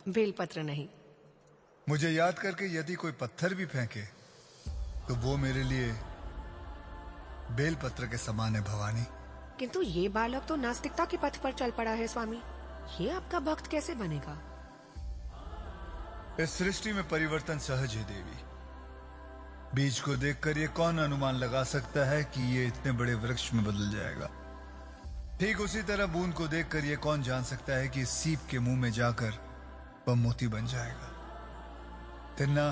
बेलपत्र नहीं। मुझे याद करके यदि कोई पत्थर भी फेंके तो वो मेरे लिए बेलपत्र के समान है भवानी। किंतु ये बालक तो नास्तिकता के पथ पर चल पड़ा है स्वामी। ये आपका भक्त कैसे बनेगा? इस सृष्टि में परिवर्तन सहज है देवी। बीज को देखकर ये कौन अनुमान लगा सकता है कि ये इतने बड़े वृक्ष में बदल जाएगा? ठीक उसी तरह बूंद को देखकर ये कौन जान सकता है कि इस सीप के मुंह में जाकर वह मोती बन जाएगा। तिन्ना,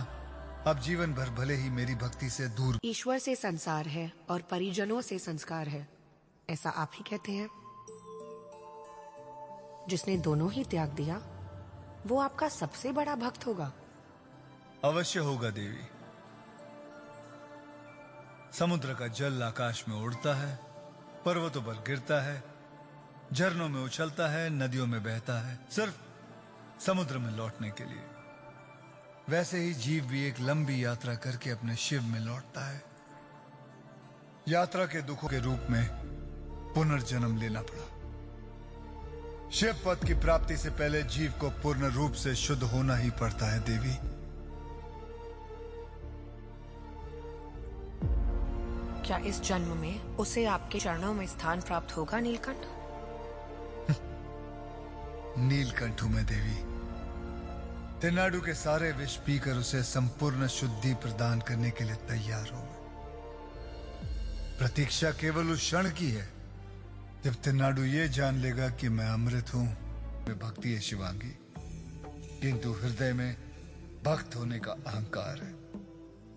अब जीवन भर भले ही मेरी भक्ति से दूर। ईश्वर से संसार है और परिजनों से संस्कार है, ऐसा आप ही कहते हैं। जिसने दोनों ही त्याग दिया वो आपका सबसे बड़ा भक्त होगा। अवश्य होगा देवी। समुद्र का जल आकाश में उड़ता है, पर्वतों पर गिरता है, झरनों में उछलता है, नदियों में बहता है, सिर्फ समुद्र में लौटने के लिए। वैसे ही जीव भी एक लंबी यात्रा करके अपने शिव में लौटता है। यात्रा के दुखों के रूप में पुनर्जन्म लेना पड़ा। शिव पद की प्राप्ति से पहले जीव को पूर्ण रूप से शुद्ध होना ही पड़ता है देवी। क्या इस जन्म में उसे आपके चरणों में स्थान प्राप्त होगा नीलकंठ? नीलकंठ हूं मैं देवी। तेनाडु के सारे विष पीकर उसे संपूर्ण शुद्धि प्रदान करने के लिए तैयार हूं। प्रतीक्षा केवल उस क्षण की है जब तेनाडु ये जान लेगा कि मैं अमृत हूं। मैं भक्ति है शिवांगी, किंतु हृदय में भक्त होने का अहंकार है।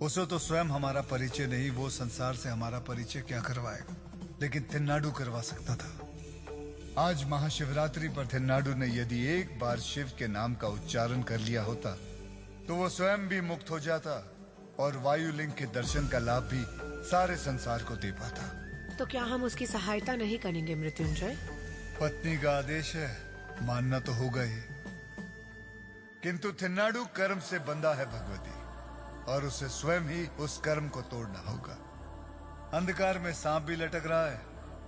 उसे तो स्वयं हमारा परिचय नहीं, वो संसार से हमारा परिचय क्या करवाएगा? लेकिन तेनाडु करवा सकता था। आज महाशिवरात्रि पर तेनाडु ने यदि एक बार शिव के नाम का उच्चारण कर लिया होता तो वो स्वयं भी मुक्त हो जाता और वायुलिंग के दर्शन का लाभ भी सारे संसार को दे पाता। तो क्या हम उसकी सहायता नहीं करेंगे मृत्युंजय? पत्नी का आदेश है, मानना तो होगा ही। किंतु तेनाडु कर्म से बंधा है भगवती, और उसे स्वयं ही उस कर्म को तोड़ना होगा। अंधकार में सांप भी लटक रहा है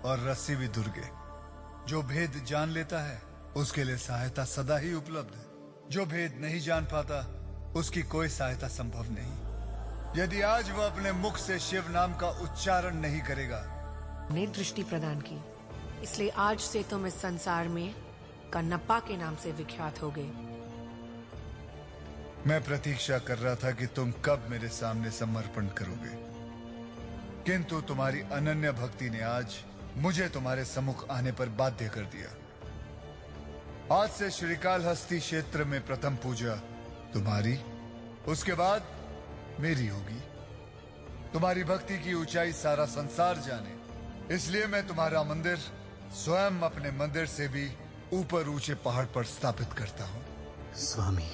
और रस्सी भी दुर्गे। जो भेद जान लेता है उसके लिए सहायता सदा ही उपलब्ध है। जो भेद नहीं जान पाता उसकी कोई सहायता संभव नहीं। यदि आज वह अपने मुख से शिव नाम का उच्चारण नहीं करेगा। ने दृष्टि प्रदान की, इसलिए आज से तुम इस संसार में कन्नप्पा के नाम से विख्यात हो गए। मैं प्रतीक्षा कर रहा था कि तुम कब मेरे सामने समर्पण करोगे, किंतु तुम्हारी अनन्य भक्ति ने आज मुझे तुम्हारे सम्मुख आने पर बाध्य कर दिया। आज से श्रीकालहस्ती क्षेत्र में प्रथम पूजा तुम्हारी, उसके बाद मेरी होगी। तुम्हारी भक्ति की ऊंचाई सारा संसार जाने, इसलिए मैं तुम्हारा मंदिर स्वयं अपने मंदिर से भी ऊपर ऊंचे पहाड़ पर स्थापित करता हूं। स्वामी,